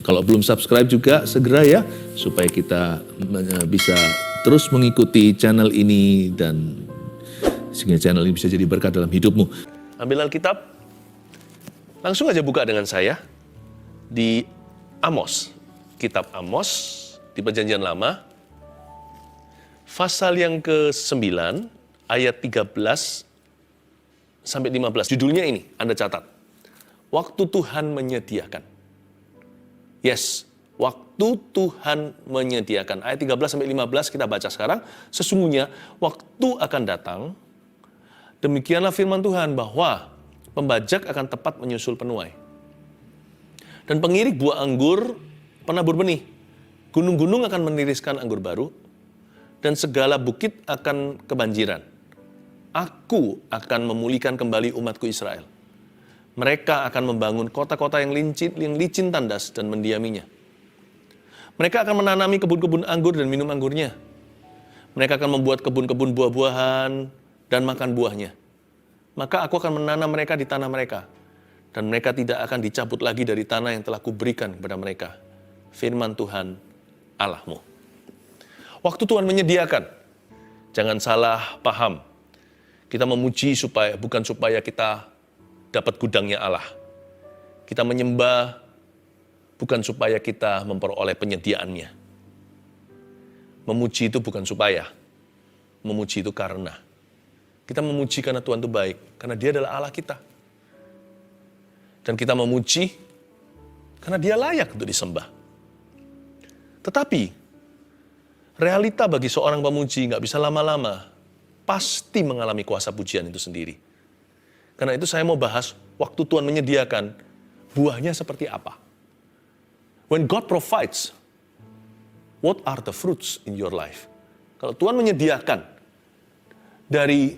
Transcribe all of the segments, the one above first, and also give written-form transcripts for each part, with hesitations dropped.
Kalau belum subscribe juga segera ya, supaya kita bisa terus mengikuti channel ini dan sehingga channel ini bisa jadi berkat dalam hidupmu. Ambil Alkitab, langsung aja buka dengan saya di Amos, kitab Amos di Perjanjian Lama, pasal yang ke-9 ayat 13 sampai 15. Judulnya ini, Anda catat. Waktu Tuhan menyediakan. Yes, waktu Tuhan menyediakan. Ayat 13 sampai 15 kita baca sekarang. Sesungguhnya waktu akan datang, demikianlah firman Tuhan, bahwa pembajak akan tepat menyusul penuai. Dan pengirik buah anggur penabur benih. Gunung-gunung akan meniriskan anggur baru, dan segala bukit akan kebanjiran. Aku akan memulihkan kembali umatku Israel. Mereka akan membangun kota-kota yang licin tandas dan mendiaminya. Mereka akan menanami kebun-kebun anggur dan minum anggurnya. Mereka akan membuat kebun-kebun buah-buahan dan makan buahnya. Maka aku akan menanam mereka di tanah mereka, dan mereka tidak akan dicabut lagi dari tanah yang telah kuberikan kepada mereka. Firman Tuhan Allahmu. Waktu Tuhan menyediakan. Jangan salah paham. Kita memuji bukan supaya kita dapat gudangnya Allah. Kita menyembah bukan supaya kita memperoleh penyediaannya. Memuji itu bukan supaya. Memuji itu karena. Kita memuji karena Tuhan itu baik. Karena Dia adalah Allah kita. Dan kita memuji karena Dia layak untuk disembah. Tetapi, realita bagi seorang pemuji nggak bisa lama-lama. Pasti mengalami kuasa pujian itu sendiri. Karena itu saya mau bahas waktu Tuhan menyediakan, buahnya seperti apa. When God provides, what are the fruits in your life? Kalau Tuhan menyediakan dari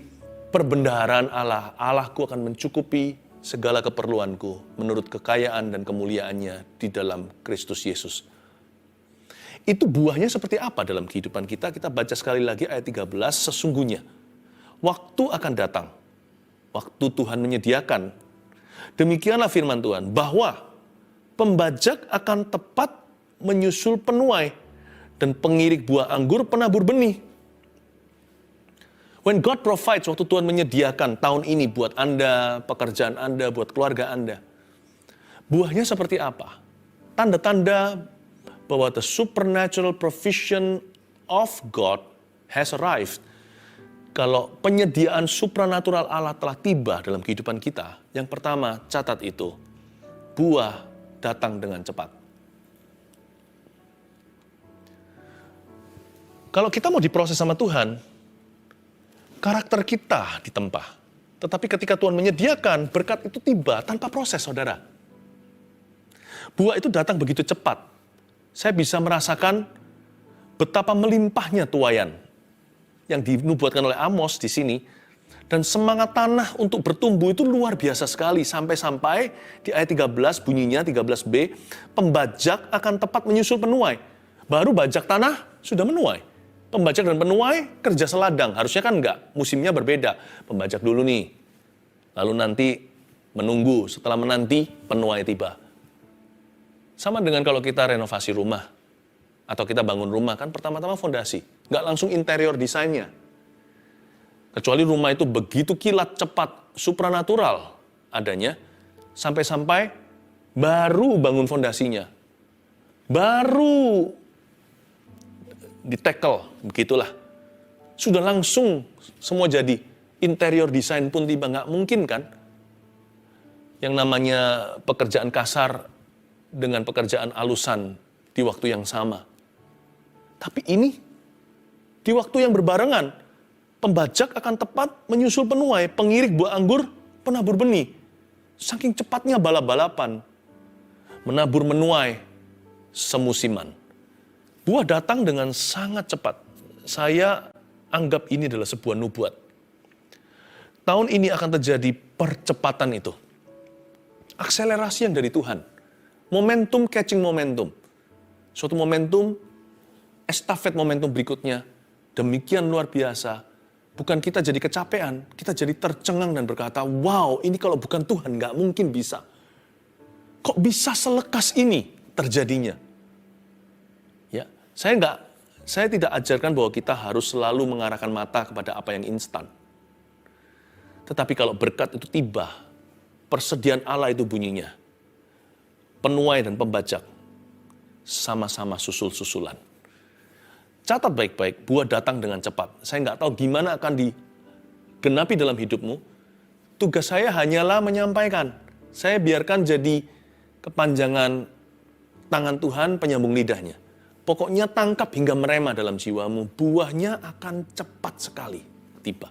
perbendaharaan Allah, Allahku akan mencukupi segala keperluanku menurut kekayaan dan kemuliaannya di dalam Kristus Yesus. Itu buahnya seperti apa dalam kehidupan kita? Kita baca sekali lagi ayat 13, sesungguhnya waktu akan datang. Waktu Tuhan menyediakan, demikianlah firman Tuhan, bahwa pembajak akan tepat menyusul penuai, dan pengirik buah anggur penabur benih. When God provides, waktu Tuhan menyediakan tahun ini buat Anda, pekerjaan Anda, buat keluarga Anda, buahnya seperti apa? Tanda-tanda bahwa the supernatural provision of God has arrived. Kalau penyediaan supranatural Allah telah tiba dalam kehidupan kita, yang pertama, catat itu, buah datang dengan cepat. Kalau kita mau diproses sama Tuhan, karakter kita ditempa. Tetapi ketika Tuhan menyediakan, berkat itu tiba tanpa proses, saudara. Buah itu datang begitu cepat. Saya bisa merasakan betapa melimpahnya tuaian yang dinubuatkan oleh Amos di sini, dan semangat tanah untuk bertumbuh itu luar biasa sekali, sampai-sampai di ayat 13 bunyinya 13b, pembajak akan tepat menyusul penuai. Baru bajak tanah sudah menuai. Pembajak dan penuai kerja seladang, harusnya kan enggak, musimnya berbeda. Pembajak dulu nih, lalu nanti menunggu, setelah menanti penuai tiba. Sama dengan kalau kita renovasi rumah, atau kita bangun rumah, kan pertama-tama fondasi. Nggak langsung interior desainnya. Kecuali rumah itu begitu kilat, cepat, supranatural adanya, sampai-sampai baru bangun fondasinya. Baru di-tackle, begitulah. Sudah langsung semua jadi. Interior desain pun tiba, nggak mungkin kan? Yang namanya pekerjaan kasar dengan pekerjaan alusan di waktu yang sama. Tapi ini, di waktu yang berbarengan, pembajak akan tepat menyusul penuai, pengirik buah anggur, penabur benih. Saking cepatnya balap-balapan, menabur menuai, semusiman. Buah datang dengan sangat cepat. Saya anggap ini adalah sebuah nubuat. Tahun ini akan terjadi percepatan itu. Akselerasi yang dari Tuhan. Momentum catching momentum. Suatu momentum, estafet momentum berikutnya, demikian luar biasa. Bukan kita jadi kecapean, kita jadi tercengang dan berkata, wow, ini kalau bukan Tuhan nggak mungkin bisa. Kok bisa selekas ini terjadinya. Ya, saya tidak ajarkan bahwa kita harus selalu mengarahkan mata kepada apa yang instan. Tetapi kalau berkat itu tiba, persediaan Allah itu bunyinya. Penuai dan pembajak sama-sama susul-susulan. Catat baik-baik, buah datang dengan cepat. Saya nggak tahu gimana akan digenapi dalam hidupmu. Tugas saya hanyalah menyampaikan. Saya biarkan jadi kepanjangan tangan Tuhan, penyambung lidahnya. Pokoknya tangkap hingga merema dalam jiwamu. Buahnya akan cepat sekali tiba.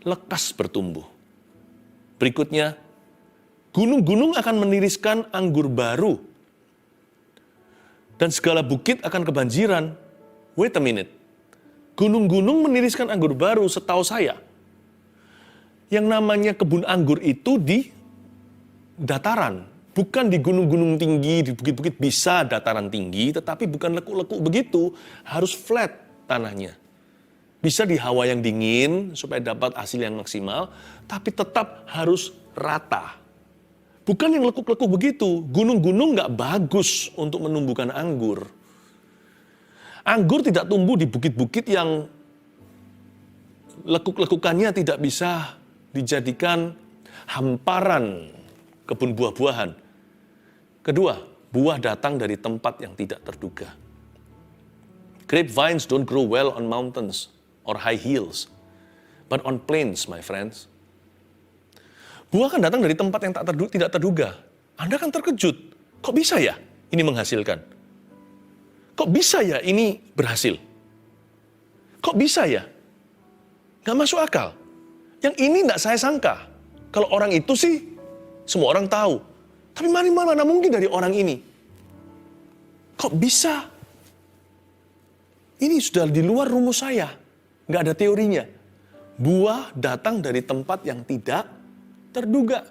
Lekas bertumbuh. Berikutnya, gunung-gunung akan meniriskan anggur baru. Dan segala bukit akan kebanjiran. Wait a minute. Gunung-gunung meniriskan anggur baru, setahu saya. Yang namanya kebun anggur itu di dataran. Bukan di gunung-gunung tinggi, di bukit-bukit bisa dataran tinggi, tetapi bukan lekuk-lekuk begitu. Harus flat tanahnya. Bisa di hawa yang dingin supaya dapat hasil yang maksimal, tapi tetap harus rata. Bukan yang lekuk-lekuk begitu. Gunung-gunung nggak bagus untuk menumbuhkan anggur. Anggur tidak tumbuh di bukit-bukit yang lekuk-lekukannya tidak bisa dijadikan hamparan kebun buah-buahan. Kedua, buah datang dari tempat yang tidak terduga. Grapevines don't grow well on mountains or high hills, but on plains, my friends. Buah kan datang dari tempat yang tidak terduga. Anda kan terkejut. Kok bisa ya ini menghasilkan? Kok bisa ya ini berhasil? Kok bisa ya? Nggak masuk akal. Yang ini nggak saya sangka. Kalau orang itu sih, semua orang tahu. Tapi mana mungkin dari orang ini? Kok bisa? Ini sudah di luar rumus saya. Nggak ada teorinya. Buah datang dari tempat yang tidak terduga.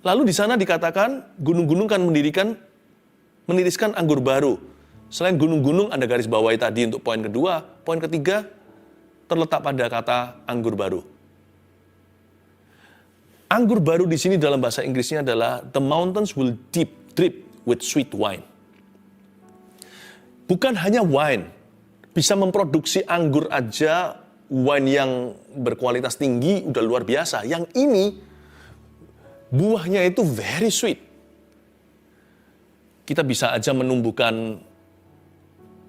Lalu di sana dikatakan gunung-gunung kan meniriskan anggur baru. Selain gunung-gunung Anda garis bawahi tadi untuk poin kedua. Poin ketiga terletak pada kata anggur baru. Anggur baru di sini dalam bahasa Inggrisnya adalah the mountains will drip with sweet wine. Bukan hanya wine, bisa memproduksi anggur aja, wine yang berkualitas tinggi udah luar biasa. Yang ini buahnya itu very sweet. Kita bisa aja menumbuhkan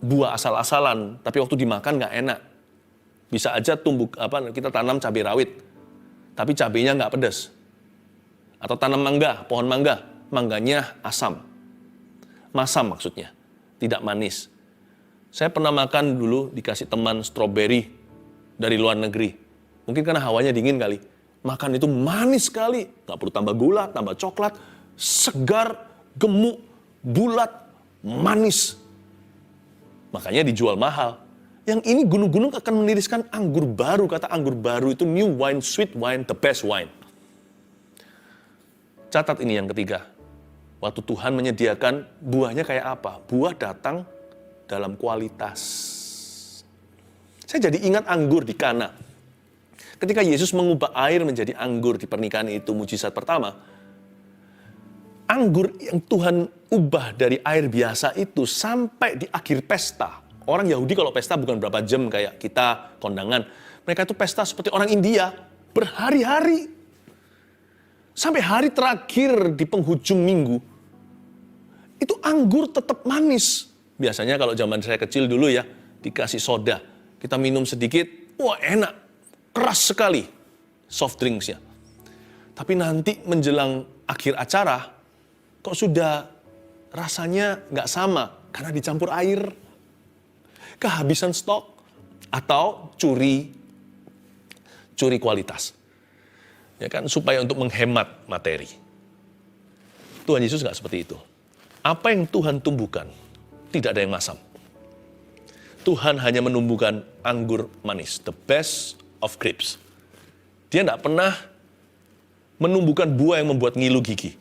buah asal-asalan, tapi waktu dimakan nggak enak. Bisa aja kita tanam cabai rawit, tapi cabainya nggak pedas. Atau tanam mangga, pohon mangga, mangganya asam. Masam maksudnya, tidak manis. Saya pernah makan dulu, dikasih teman stroberi dari luar negeri. Mungkin karena hawanya dingin kali. Makan itu manis sekali, nggak perlu tambah gula, tambah coklat, segar, gemuk, bulat, manis. Makanya dijual mahal. Yang ini gunung-gunung akan meniriskan anggur baru. Kata anggur baru itu new wine, sweet wine, the best wine. Catat ini yang ketiga. Waktu Tuhan menyediakan buahnya kayak apa? Buah datang dalam kualitas. Saya jadi ingat anggur di Kana. Ketika Yesus mengubah air menjadi anggur di pernikahan itu, mujizat pertama. Anggur yang Tuhan ubah dari air biasa itu sampai di akhir pesta. Orang Yahudi kalau pesta bukan berapa jam kayak kita kondangan. Mereka itu pesta seperti orang India, berhari-hari. Sampai hari terakhir di penghujung minggu, itu anggur tetap manis. Biasanya kalau zaman saya kecil dulu ya, dikasih soda. Kita minum sedikit, wah enak, keras sekali soft drinksnya. Tapi nanti menjelang akhir acara, kok sudah rasanya nggak sama, karena dicampur air. Kehabisan stok, atau curi kualitas. Ya kan, supaya untuk menghemat materi. Tuhan Yesus nggak seperti itu. Apa yang Tuhan tumbuhkan, tidak ada yang masam. Tuhan hanya menumbuhkan anggur manis, the best of grapes. Dia nggak pernah menumbuhkan buah yang membuat ngilu gigi.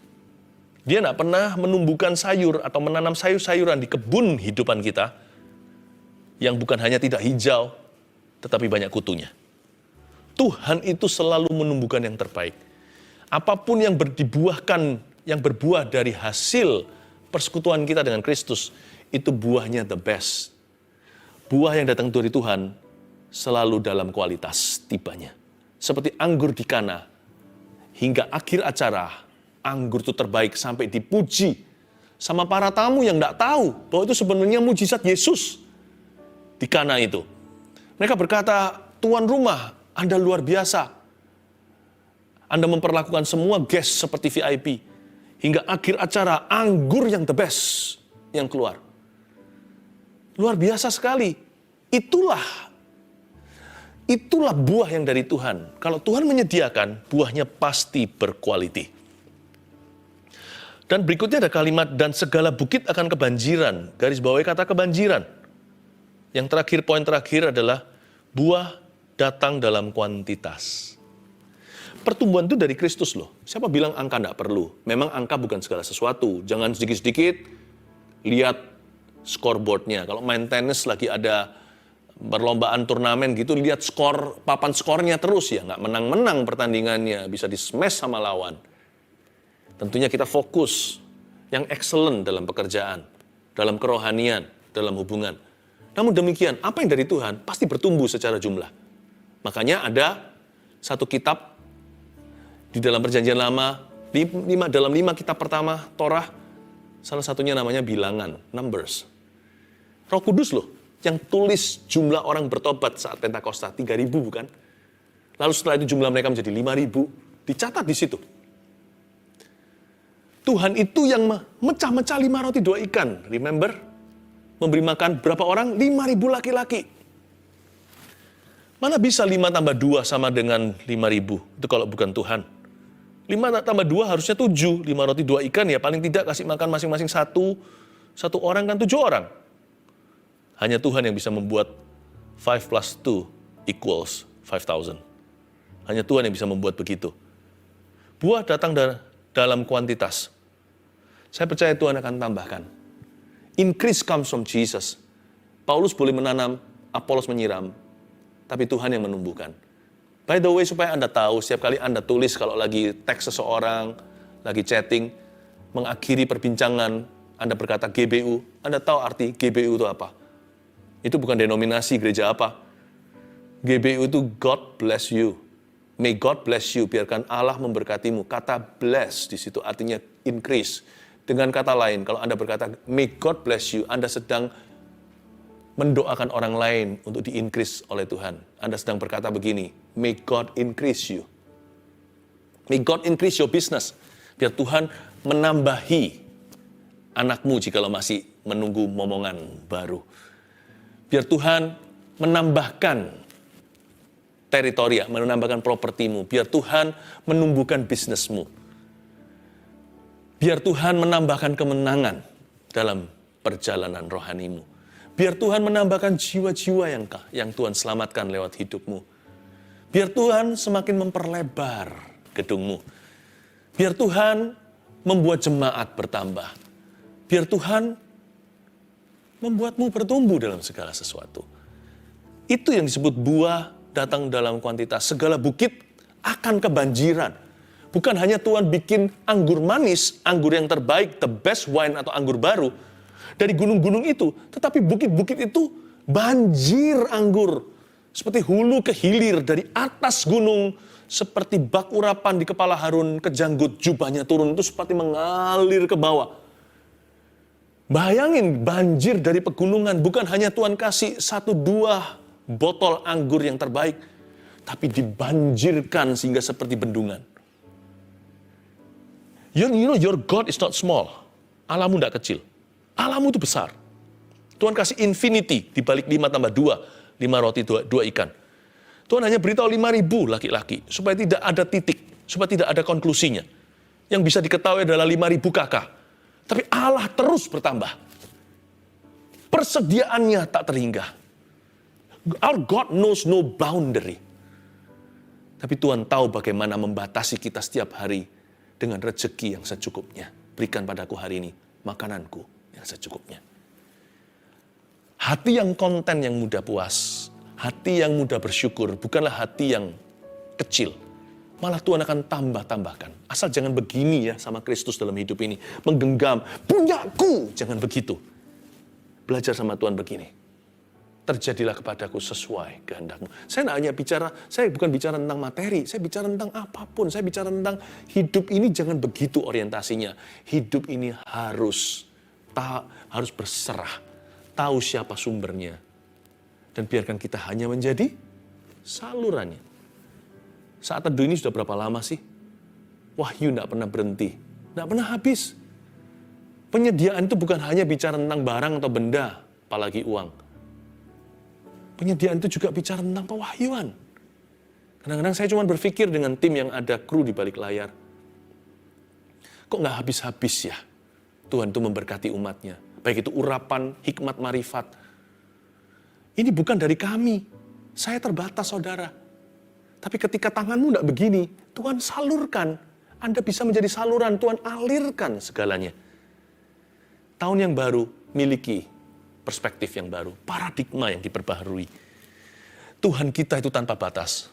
Dia nggak pernah menumbuhkan sayur atau menanam sayur-sayuran di kebun hidupan kita yang bukan hanya tidak hijau, tetapi banyak kutunya. Tuhan itu selalu menumbuhkan yang terbaik. Apapun yang dibuahkan yang berbuah dari hasil persekutuan kita dengan Kristus, itu buahnya the best. Buah yang datang dari Tuhan selalu dalam kualitas tibanya. Seperti anggur di Kana, hingga akhir acara, anggur itu terbaik sampai dipuji sama para tamu yang tidak tahu bahwa itu sebenarnya mujizat Yesus di Kana itu. Mereka berkata, tuan rumah, Anda luar biasa. Anda memperlakukan semua guest seperti VIP. Hingga akhir acara, anggur yang the best yang keluar. Luar biasa sekali. Itulah buah yang dari Tuhan. Kalau Tuhan menyediakan, buahnya pasti berkualiti. Dan berikutnya ada kalimat, dan segala bukit akan kebanjiran. Garis bawahi kata kebanjiran. Yang terakhir, poin terakhir adalah buah datang dalam kuantitas. Pertumbuhan itu dari Kristus loh. Siapa bilang angka tidak perlu? Memang angka bukan segala sesuatu. Jangan sedikit-sedikit lihat scoreboardnya. Kalau main tenis lagi ada perlombaan turnamen gitu, lihat papan skornya terus ya. Nggak menang-menang pertandingannya, bisa di-smash sama lawan. Tentunya kita fokus yang excellent dalam pekerjaan, dalam kerohanian, dalam hubungan. Namun demikian, apa yang dari Tuhan pasti bertumbuh secara jumlah. Makanya ada satu kitab di dalam Perjanjian Lama, dalam 5 kitab pertama Torah, salah satunya namanya Bilangan, Numbers. Roh Kudus loh, yang tulis jumlah orang bertobat saat Pentakosta, 3.000 bukan? Lalu setelah itu jumlah mereka menjadi 5.000, dicatat di situ. Tuhan itu yang mecah-mecah 5 roti 2 ikan, remember? Memberi makan berapa orang? 5.000 laki-laki. Mana bisa 5 tambah 2 sama dengan 5.000? Itu kalau bukan Tuhan. 5 tambah 2 harusnya 7, 5 roti 2 ikan ya paling tidak kasih makan masing-masing satu orang kan 7 orang. Hanya Tuhan yang bisa membuat 5 plus 2 equals 5,000. Hanya Tuhan yang bisa membuat begitu. Buah datang dalam kuantitas. Saya percaya Tuhan akan tambahkan. Increase comes from Jesus. Paulus boleh menanam, Apolos menyiram, tapi Tuhan yang menumbuhkan. By the way, supaya Anda tahu, setiap kali Anda tulis kalau lagi teks seseorang, lagi chatting, mengakhiri perbincangan, Anda berkata GBU, Anda tahu arti GBU itu apa? Itu bukan denominasi gereja apa. GBU itu God bless you. May God bless you, biarkan Allah memberkatimu. Kata bless di situ artinya increase. Dengan kata lain, kalau Anda berkata may God bless you, Anda sedang mendoakan orang lain untuk di-increase oleh Tuhan. Anda sedang berkata begini, may God increase you. May God increase your business. Biar Tuhan menambahi anakmu jikalau masih menunggu momongan baru. Biar Tuhan menambahkan teritori, menambahkan propertimu. Biar Tuhan menumbuhkan bisnismu. Biar Tuhan menambahkan kemenangan dalam perjalanan rohanimu. Biar Tuhan menambahkan jiwa-jiwa yang Tuhan selamatkan lewat hidupmu. Biar Tuhan semakin memperlebar gedungmu. Biar Tuhan membuat jemaat bertambah. Biar Tuhan membuatmu bertumbuh dalam segala sesuatu. Itu yang disebut buah datang dalam kuantitas. Segala bukit akan kebanjiran. Bukan hanya Tuhan bikin anggur manis, anggur yang terbaik, the best wine atau anggur baru, dari gunung-gunung itu, tetapi bukit-bukit itu banjir anggur. Seperti hulu ke hilir dari atas gunung, seperti bak urapan di kepala Harun, kejanggut jubahnya turun, itu seperti mengalir ke bawah. Bayangin banjir dari pegunungan, bukan hanya Tuhan kasih 1-2 botol anggur yang terbaik, tapi dibanjirkan sehingga seperti bendungan. You know your God is not small. Allahmu tidak kecil. Allahmu itu besar. Tuhan kasih infinity di balik 5 tambah 2, 5 roti 2 ikan. Tuhan hanya beritahu 5.000 laki-laki, supaya tidak ada titik, supaya tidak ada konklusinya. Yang bisa diketahui adalah 5.000 kakak. Tapi Allah terus bertambah. Persediaannya tak terhingga. Our God knows no boundary. Tapi Tuhan tahu bagaimana membatasi kita setiap hari dengan rezeki yang secukupnya. Berikan padaku hari ini makananku yang secukupnya. Hati yang konten, yang mudah puas, hati yang mudah bersyukur, bukanlah hati yang kecil. malah Tuhan akan tambah-tambahkan. Asal jangan begini ya sama Kristus dalam hidup ini. Menggenggam, punyaku, jangan begitu. Belajar sama Tuhan begini. Terjadilah kepadaku sesuai kehendak-Mu. Saya bukan bicara tentang materi, saya bicara tentang apapun. Saya bicara tentang hidup ini jangan begitu orientasinya. Hidup ini harus berserah, tahu siapa sumbernya. Dan biarkan kita hanya menjadi salurannya. Saat teduh ini sudah berapa lama sih? Wahyu tidak pernah berhenti, tidak pernah habis. Penyediaan itu bukan hanya bicara tentang barang atau benda, apalagi uang. Penyediaan itu juga bicara tentang pewahyuan. Kadang-kadang saya cuma berpikir dengan tim yang ada kru di balik layar. Kok nggak habis-habis ya Tuhan itu memberkati umatnya. Baik itu urapan, hikmat, marifat. Ini bukan dari kami. Saya terbatas, saudara. Tapi ketika tanganmu tidak begini, Tuhan salurkan. Anda bisa menjadi saluran, Tuhan alirkan segalanya. Tahun yang baru, miliki perspektif yang baru, paradigma yang diperbaharui. Tuhan kita itu tanpa batas.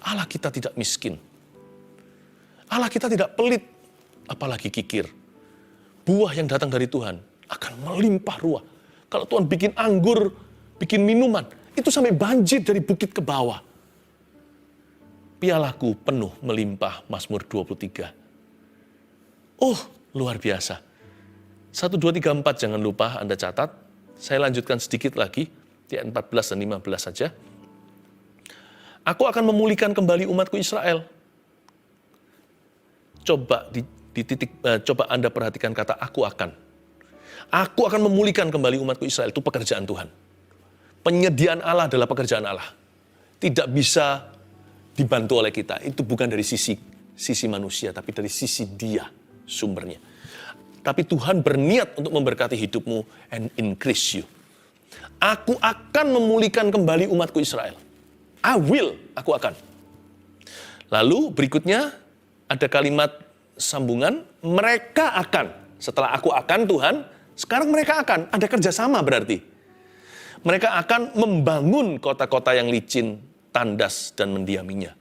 Allah kita tidak miskin. Allah kita tidak pelit, apalagi kikir. Buah yang datang dari Tuhan akan melimpah ruah. Kalau Tuhan bikin anggur, bikin minuman, itu sampai banjir dari bukit ke bawah. Pialaku penuh melimpah, Mazmur 23. Oh, luar biasa. 1, 2, 3, 4 jangan lupa Anda catat. Saya lanjutkan sedikit lagi, di ayat 14 dan 15 saja. Aku akan memulihkan kembali umatku Israel. Coba coba Anda perhatikan kata aku akan. Aku akan memulihkan kembali umatku Israel, itu pekerjaan Tuhan. Penyediaan Allah adalah pekerjaan Allah. Tidak bisa dibantu oleh kita. Itu bukan dari sisi manusia, tapi dari sisi Dia sumbernya. Tapi Tuhan berniat untuk memberkati hidupmu and increase you. Aku akan memulihkan kembali umatku Israel. Aku akan. Lalu berikutnya ada kalimat sambungan, mereka akan. Setelah aku akan Tuhan, sekarang mereka akan. Ada kerjasama berarti. Mereka akan membangun kota-kota yang licin, tandas, dan mendiaminya.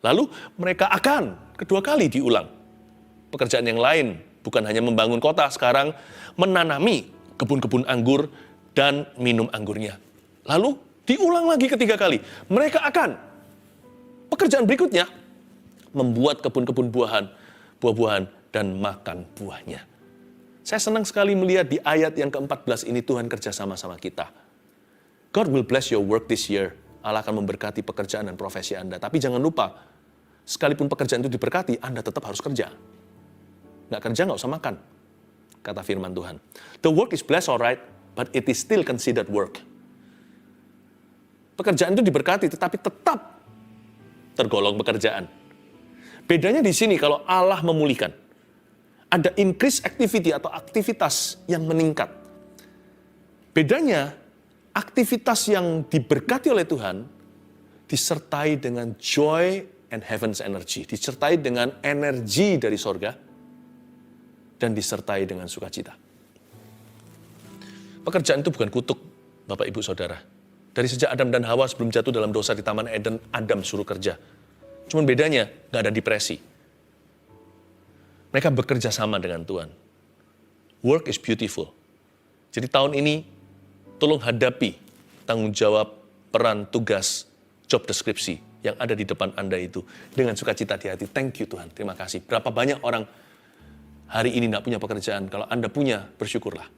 Lalu mereka akan, kedua kali diulang. Pekerjaan yang lain, bukan hanya membangun kota, sekarang menanami kebun-kebun anggur dan minum anggurnya. Lalu diulang lagi ketiga kali. Mereka akan. Pekerjaan berikutnya, membuat kebun-kebun buah-buahan dan makan buahnya. Saya senang sekali melihat di ayat yang ke-14 ini Tuhan kerja sama-sama kita. God will bless your work this year. Allah akan memberkati pekerjaan dan profesi Anda. Tapi jangan lupa, sekalipun pekerjaan itu diberkati, Anda tetap harus kerja. Nggak kerja, nggak usah makan, kata firman Tuhan. The work is blessed, alright, but it is still considered work. Pekerjaan itu diberkati, tetapi tetap tergolong pekerjaan. Bedanya di sini kalau Allah memulihkan. Ada increase activity atau aktivitas yang meningkat. Bedanya, aktivitas yang diberkati oleh Tuhan disertai dengan joy and heaven's energy. Disertai dengan energi dari sorga. Dan disertai dengan sukacita. Pekerjaan itu bukan kutuk, Bapak, Ibu, Saudara. Dari sejak Adam dan Hawa sebelum jatuh dalam dosa di Taman Eden, Adam suruh kerja. Cuman bedanya, nggak ada depresi. Mereka bekerja sama dengan Tuhan. Work is beautiful. Jadi tahun ini, tolong hadapi tanggung jawab, peran, tugas, job deskripsi yang ada di depan Anda itu dengan sukacita di hati. Thank you Tuhan, terima kasih. Berapa banyak orang hari ini tidak punya pekerjaan. Kalau Anda punya, bersyukurlah.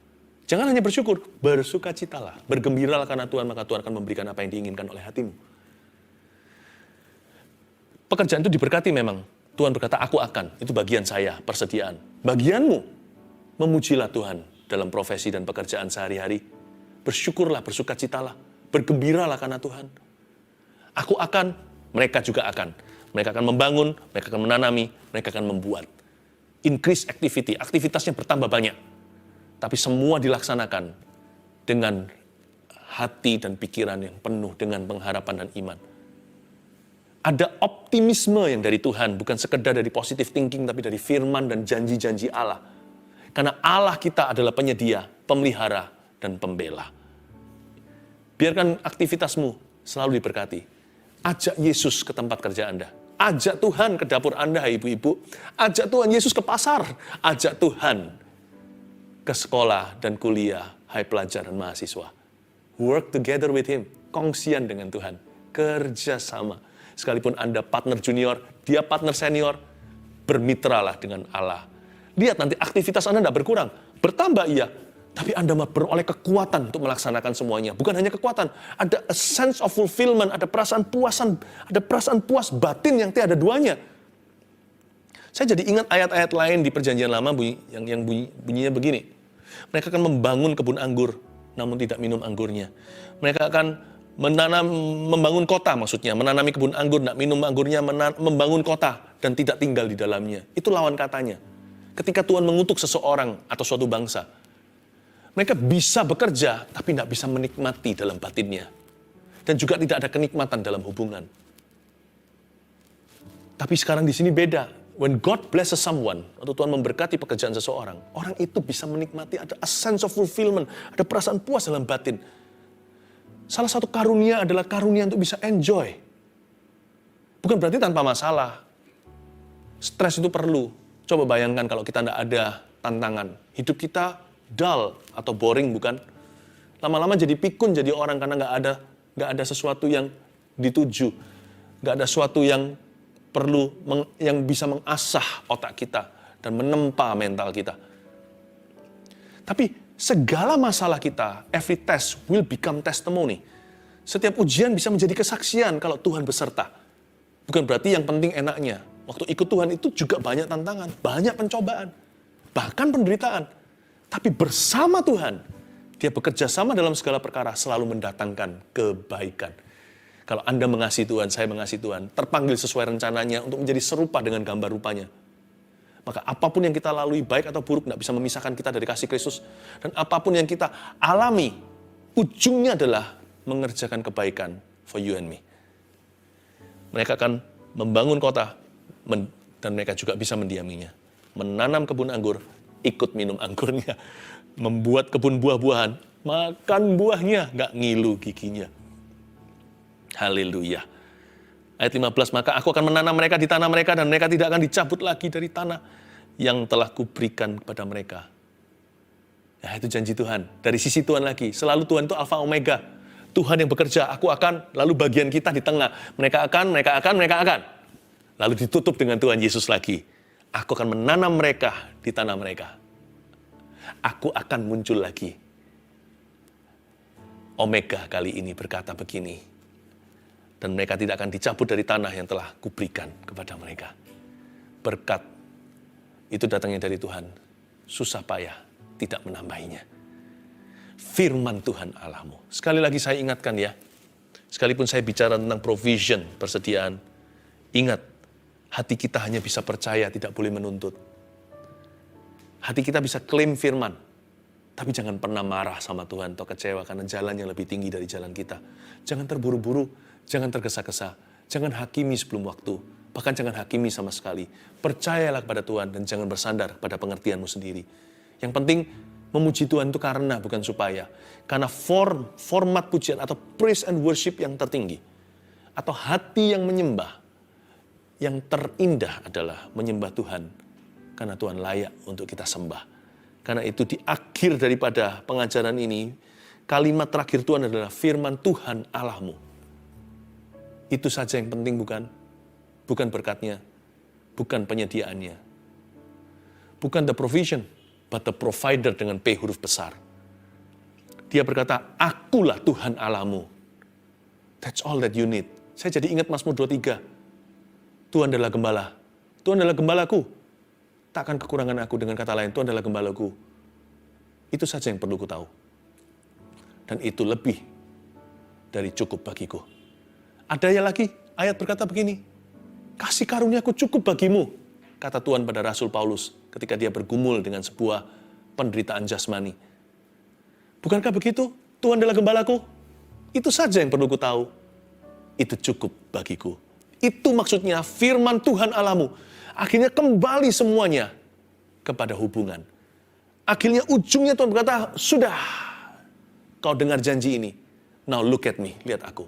Jangan hanya bersyukur, bersukacitalah. Bergembiralah karena Tuhan, maka Tuhan akan memberikan apa yang diinginkan oleh hatimu. Pekerjaan itu diberkati memang. Tuhan berkata, aku akan. Itu bagian saya, persediaan. Bagianmu, memujilah Tuhan dalam profesi dan pekerjaan sehari-hari. Bersyukurlah, bersukacitalah. Bergembiralah karena Tuhan. Aku akan, mereka juga akan. Mereka akan membangun, mereka akan menanami, mereka akan membuat. Increase activity, aktivitasnya bertambah banyak. Tapi semua dilaksanakan dengan hati dan pikiran yang penuh dengan pengharapan dan iman. Ada optimisme yang dari Tuhan, bukan sekedar dari positive thinking, tapi dari firman dan janji-janji Allah. Karena Allah kita adalah penyedia, pemelihara, dan pembela. Biarkan aktivitasmu selalu diberkati. Ajak Yesus ke tempat kerja Anda. Ajak Tuhan ke dapur Anda, ibu-ibu. Ajak Tuhan Yesus ke pasar. Ajak Tuhan ke sekolah dan kuliah, hai pelajar dan mahasiswa. Work together with Him. Kongsian dengan Tuhan. Kerjasama. Sekalipun Anda partner junior, dia partner senior, bermitralah dengan Allah. Lihat nanti aktivitas Anda tidak berkurang. Bertambah iya, tapi Anda beroleh kekuatan untuk melaksanakan semuanya. Bukan hanya kekuatan, ada a sense of fulfillment, ada perasaan puas batin yang tiada duanya. Saya jadi ingat ayat-ayat lain di Perjanjian Lama yang bunyinya begini. Mereka akan membangun kebun anggur, namun tidak minum anggurnya. Mereka akan membangun kota maksudnya, menanami kebun anggur, tidak minum anggurnya, membangun kota dan tidak tinggal di dalamnya. Itu lawan katanya. Ketika Tuhan mengutuk seseorang atau suatu bangsa, mereka bisa bekerja, tapi tidak bisa menikmati dalam batinnya. Dan juga tidak ada kenikmatan dalam hubungan. Tapi sekarang di sini beda. When God blesses someone, atau Tuhan memberkati pekerjaan seseorang, orang itu bisa menikmati, ada a sense of fulfillment, ada perasaan puas dalam batin. Salah satu karunia adalah karunia untuk bisa enjoy. Bukan berarti tanpa masalah. Stres itu perlu. Coba bayangkan kalau kita tidak ada tantangan. Hidup kita dull atau boring, bukan? Lama-lama jadi pikun, jadi orang karena nggak ada sesuatu yang dituju. Nggak ada sesuatu yang perlu, yang bisa mengasah otak kita dan menempa mental kita. Tapi segala masalah kita, every test will become testimony. Setiap ujian bisa menjadi kesaksian kalau Tuhan beserta. Bukan berarti yang penting enaknya. Waktu ikut Tuhan itu juga banyak tantangan, banyak pencobaan, bahkan penderitaan. Tapi bersama Tuhan, Dia bekerja sama dalam segala perkara, selalu mendatangkan kebaikan. Kalau Anda mengasihi Tuhan, saya mengasihi Tuhan, terpanggil sesuai rencananya untuk menjadi serupa dengan gambar rupanya. Maka apapun yang kita lalui, baik atau buruk, tidak bisa memisahkan kita dari kasih Kristus. Dan apapun yang kita alami, ujungnya adalah mengerjakan kebaikan for you and me. Mereka akan membangun kota, dan mereka juga bisa mendiaminya. Menanam kebun anggur, ikut minum anggurnya. Membuat kebun buah-buahan, makan buahnya, nggak ngilu giginya. Haleluya. Ayat 15, maka aku akan menanam mereka di tanah mereka, dan mereka tidak akan dicabut lagi dari tanah yang telah kuberikan kepada mereka. Ya, itu janji Tuhan. Dari sisi Tuhan lagi, selalu Tuhan itu Alfa Omega. Tuhan yang bekerja, aku akan, lalu bagian kita di tengah. Mereka akan. Lalu ditutup dengan Tuhan Yesus lagi. Aku akan menanam mereka di tanah mereka. Aku akan muncul lagi. Omega kali ini berkata begini. Dan mereka tidak akan dicabut dari tanah yang telah kuberikan kepada mereka. Berkat itu datangnya dari Tuhan. Susah payah tidak menambahinya. Firman Tuhan Allahmu. Sekali lagi saya ingatkan ya. Sekalipun saya bicara tentang provision, persediaan. Ingat. Hati kita hanya bisa percaya, tidak boleh menuntut. Hati kita bisa klaim firman, tapi jangan pernah marah sama Tuhan atau kecewa karena jalan yang lebih tinggi dari jalan kita. Jangan terburu-buru, jangan tergesa-gesa, jangan hakimi sebelum waktu, bahkan jangan hakimi sama sekali. Percayalah kepada Tuhan dan jangan bersandar pada pengertianmu sendiri. Yang penting, memuji Tuhan itu karena, bukan supaya. Karena format pujian atau praise and worship yang tertinggi, atau hati yang menyembah, yang terindah adalah menyembah Tuhan. Karena Tuhan layak untuk kita sembah. Karena itu di akhir daripada pengajaran ini, kalimat terakhir Tuhan adalah firman Tuhan Allahmu. Itu saja yang penting, bukan? Bukan berkatnya, bukan penyediaannya. Bukan the provision, but the provider dengan P huruf besar. Dia berkata, akulah Tuhan Allahmu. That's all that you need. Saya jadi ingat Mazmur 23. Tuhan adalah gembala. Tuhan adalah gembalaku. Takkan kekurangan aku. Dengan kata lain, Tuhan adalah gembalaku. Itu saja yang perlu ku tahu. Dan itu lebih dari cukup bagiku. Ada yang lagi, ayat berkata begini. Kasih karuniaku cukup bagimu. Kata Tuhan pada Rasul Paulus ketika dia bergumul dengan sebuah penderitaan jasmani. Bukankah begitu? Tuhan adalah gembalaku. Itu saja yang perlu ku tahu. Itu cukup bagiku. Itu maksudnya firman Tuhan Allahmu. Akhirnya kembali semuanya kepada hubungan. Akhirnya ujungnya Tuhan berkata, sudah kau dengar janji ini. Now look at me, lihat aku.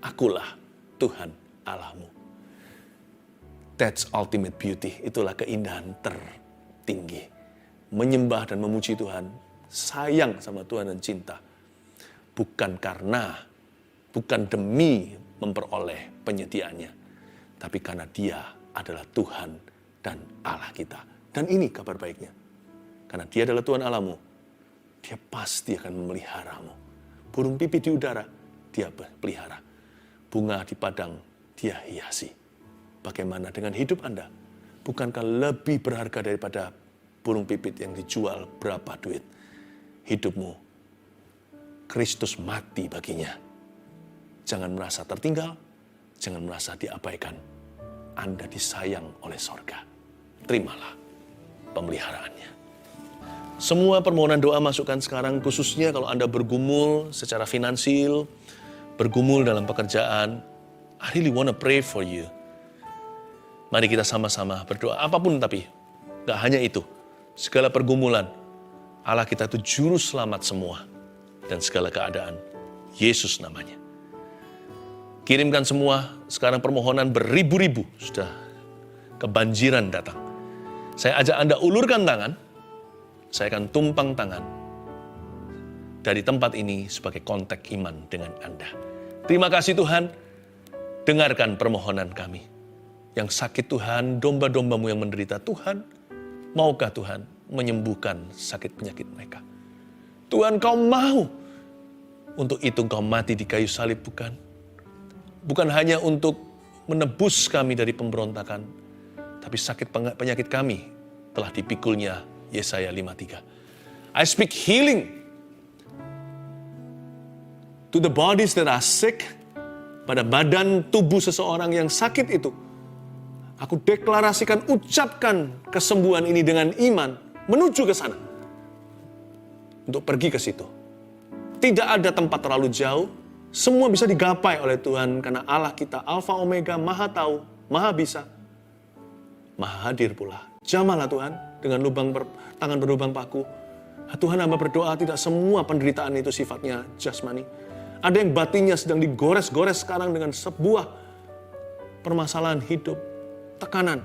Akulah Tuhan Allahmu. That's ultimate beauty. Itulah keindahan tertinggi. Menyembah dan memuji Tuhan, sayang sama Tuhan dan cinta. Bukan demi memperoleh penyediaannya, tapi karena Dia adalah Tuhan dan Allah kita. Dan ini kabar baiknya. Karena Dia adalah Tuhan Allahmu, Dia pasti akan memeliharamu. Burung pipit di udara, Dia pelihara. Bunga di padang, Dia hiasi. Bagaimana dengan hidup Anda? Bukankah lebih berharga daripada burung pipit yang dijual berapa duit? Hidupmu, Kristus mati baginya. Jangan merasa tertinggal, jangan merasa diabaikan. Anda disayang oleh sorga. Terimalah pemeliharaannya. Semua permohonan doa masukkan sekarang, khususnya kalau Anda bergumul secara finansial, bergumul dalam pekerjaan. I really want to pray for you. Mari kita sama-sama berdoa, apapun tapi, gak hanya itu. Segala pergumulan, Allah kita itu juru selamat semua. Dan segala keadaan, Yesus namanya. Kirimkan semua, sekarang permohonan beribu-ribu, sudah kebanjiran datang. Saya ajak Anda ulurkan tangan, saya akan tumpang tangan dari tempat ini sebagai kontak iman dengan Anda. Terima kasih Tuhan, dengarkan permohonan kami. Yang sakit Tuhan, domba-dombamu yang menderita Tuhan, maukah Tuhan menyembuhkan sakit penyakit mereka? Tuhan, Kau mau. Untuk itu Kau mati di kayu salib, bukan? Bukan hanya untuk menebus kami dari pemberontakan, tapi sakit penyakit kami telah dipikulnya, Yesaya 53. I speak healing to the bodies that are sick, pada badan tubuh seseorang yang sakit itu. Aku deklarasikan, ucapkan kesembuhan ini dengan iman, menuju ke sana. Untuk pergi ke situ. Tidak ada tempat terlalu jauh, semua bisa digapai oleh Tuhan, karena Allah kita, Alfa Omega, Maha Tahu, Maha Bisa, Maha Hadir pula. Jamahlah Tuhan, dengan tangan berlubang paku. Tuhan, hamba berdoa, tidak semua penderitaan itu sifatnya jasmani. Ada yang batinnya sedang digores-gores sekarang dengan sebuah permasalahan hidup, tekanan,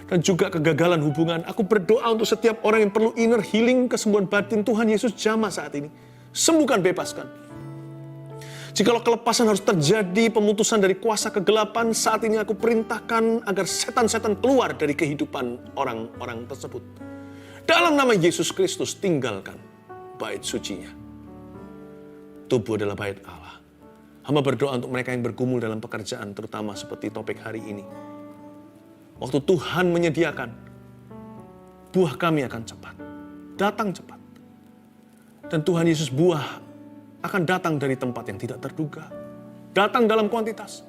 dan juga kegagalan hubungan. Aku berdoa untuk setiap orang yang perlu inner healing, kesembuhan batin. Tuhan Yesus jamah saat ini. Sembuhkan, bebaskan. Jikalau kelepasan harus terjadi, pemutusan dari kuasa kegelapan, saat ini aku perintahkan agar setan-setan keluar dari kehidupan orang-orang tersebut. Dalam nama Yesus Kristus, tinggalkan bait sucinya. Tubuh adalah bait Allah. Hamba berdoa untuk mereka yang bergumul dalam pekerjaan, terutama seperti topik hari ini. Waktu Tuhan menyediakan, buah kami akan cepat, datang cepat. Dan Tuhan Yesus, buah akan datang dari tempat yang tidak terduga. Datang dalam kuantitas,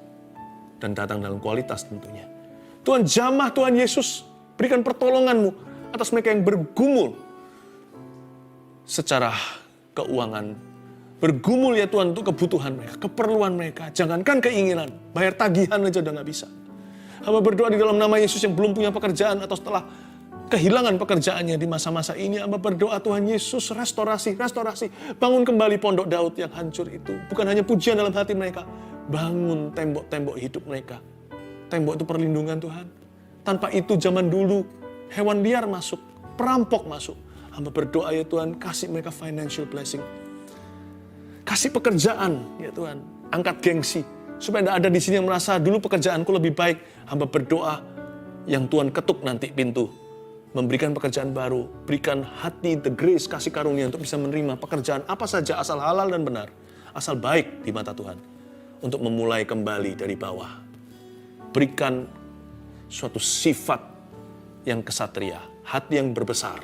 dan datang dalam kualitas tentunya. Tuhan jamah, Tuhan Yesus, berikan pertolongan-Mu atas mereka yang bergumul secara keuangan. Bergumul ya Tuhan untuk kebutuhan mereka, keperluan mereka. Jangankan keinginan, bayar tagihan aja udah gak bisa. Hamba berdoa di dalam nama Yesus yang belum punya pekerjaan atau setelah kehilangan pekerjaannya di masa-masa ini. Hamba berdoa Tuhan Yesus, restorasi. Bangun kembali pondok Daud yang hancur itu. Bukan hanya pujian dalam hati mereka. Bangun tembok-tembok hidup mereka. Tembok itu perlindungan Tuhan. Tanpa itu zaman dulu hewan liar masuk, perampok masuk. Hamba berdoa ya Tuhan, kasih mereka financial blessing. Kasih pekerjaan ya Tuhan. Angkat gengsi. Supaya tidak ada di sini yang merasa dulu pekerjaanku lebih baik. Hamba berdoa yang Tuhan ketuk nanti pintu. Memberikan pekerjaan baru. Berikan hati, the grace, kasih karunia untuk bisa menerima pekerjaan apa saja asal halal dan benar. Asal baik di mata Tuhan. Untuk memulai kembali dari bawah. Berikan suatu sifat yang kesatria. Hati yang berbesar.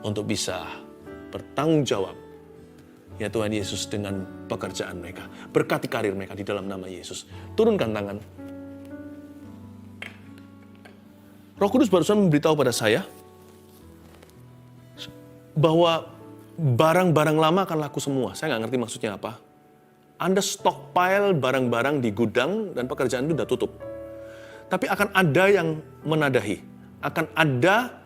Untuk bisa bertanggung jawab. Ya Tuhan Yesus, dengan pekerjaan mereka. Berkati karir mereka di dalam nama Yesus. Turunkan tangan. Roh Kudus barusan memberitahu pada saya bahwa barang-barang lama akan laku semua. Saya nggak ngerti maksudnya apa. Anda stockpile barang-barang di gudang dan pekerjaan itu sudah tutup. Tapi akan ada yang menadahi. Akan ada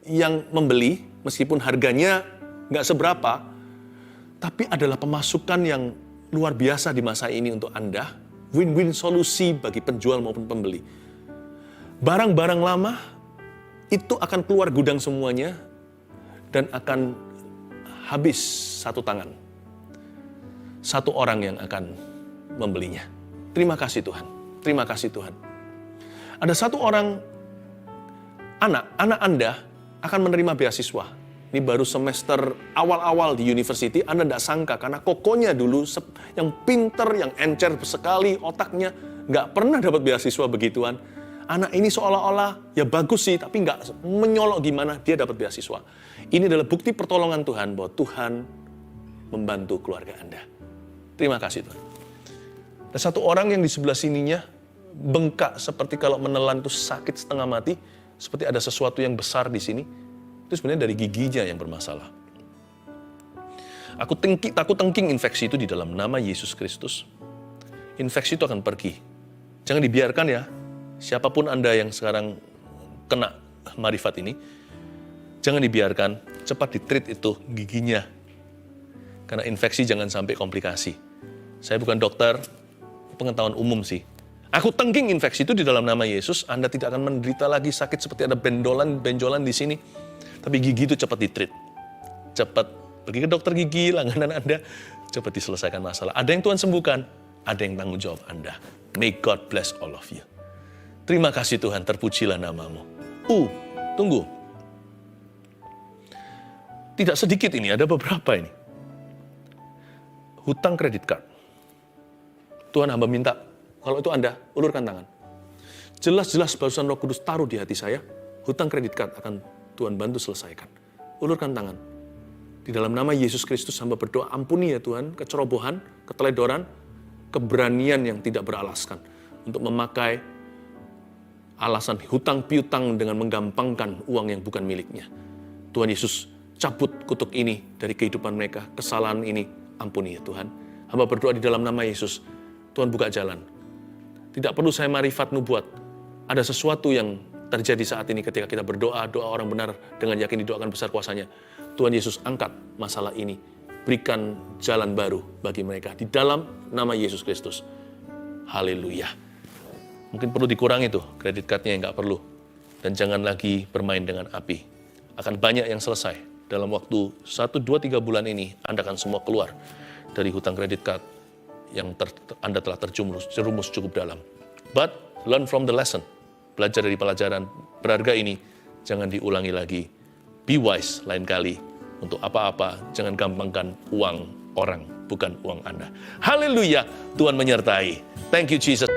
yang membeli, meskipun harganya nggak seberapa, tapi adalah pemasukan yang luar biasa di masa ini untuk Anda. Win-win solusi bagi penjual maupun pembeli. barang-barang lama itu akan keluar gudang semuanya dan akan habis satu tangan. Satu orang yang akan membelinya. Terima kasih Tuhan. Terima kasih Tuhan. Ada satu orang anak Anda akan menerima beasiswa. Ini baru semester awal-awal di university, Anda tidak sangka karena kokonya dulu yang pinter, yang encer sekali otaknya, nggak pernah dapat beasiswa begituan. Anak ini seolah-olah ya bagus sih, tapi nggak menyolok gimana dia dapat beasiswa. Ini adalah bukti pertolongan Tuhan bahwa Tuhan membantu keluarga Anda. Terima kasih Tuhan. Ada satu orang yang di sebelah sininya bengkak seperti kalau menelan itu sakit setengah mati, seperti ada sesuatu yang besar di sini. Itu sebenarnya dari giginya yang bermasalah. Aku tengking infeksi itu di dalam nama Yesus Kristus. Infeksi itu akan pergi. Jangan dibiarkan ya. Siapapun Anda yang sekarang kena marifat ini, jangan dibiarkan, cepat ditreat itu giginya. Karena infeksi jangan sampai komplikasi. Saya bukan dokter, pengetahuan umum sih. Aku tengking infeksi itu di dalam nama Yesus, Anda tidak akan menderita lagi sakit seperti ada benjolan di sini. Tapi gigi itu cepat ditreat. Cepat pergi ke dokter gigi, langganan Anda, cepat diselesaikan masalah. Ada yang Tuhan sembuhkan, ada yang tanggung jawab Anda. May God bless all of you. Terima kasih Tuhan, terpujilah namamu. Tunggu. Tidak sedikit ini, ada beberapa ini. Hutang kredit card. Tuhan hamba minta, kalau itu Anda, ulurkan tangan. Jelas-jelas barusan Roh Kudus taruh di hati saya, hutang kredit card akan Tuhan bantu selesaikan. Ulurkan tangan. Di dalam nama Yesus Kristus hamba berdoa, ampuni ya Tuhan, kecerobohan, keteledoran, keberanian yang tidak beralaskan. Untuk memakai alasan hutang piutang dengan menggampangkan uang yang bukan miliknya. Tuhan Yesus cabut kutuk ini dari kehidupan mereka, kesalahan ini, ampuni ya Tuhan. Hamba berdoa di dalam nama Yesus, Tuhan buka jalan. Tidak perlu saya marifat nubuat. Ada sesuatu yang terjadi saat ini ketika kita berdoa, doa orang benar dengan yakin didoakan besar kuasanya. Tuhan Yesus angkat masalah ini. Berikan jalan baru bagi mereka di dalam nama Yesus Kristus. Haleluya. Mungkin perlu dikurangi tuh kredit cardnya yang nggak perlu. Dan jangan lagi bermain dengan api. Akan banyak yang selesai. Dalam waktu 1, 2, 3 bulan ini, Anda akan semua keluar dari hutang kredit card yang Anda telah terjerumus cukup dalam. But learn from the lesson. Belajar dari pelajaran berharga ini, jangan diulangi lagi. Be wise lain kali. Untuk apa-apa, jangan gampangkan uang orang, bukan uang Anda. Haleluya, Tuhan menyertai. Thank you Jesus.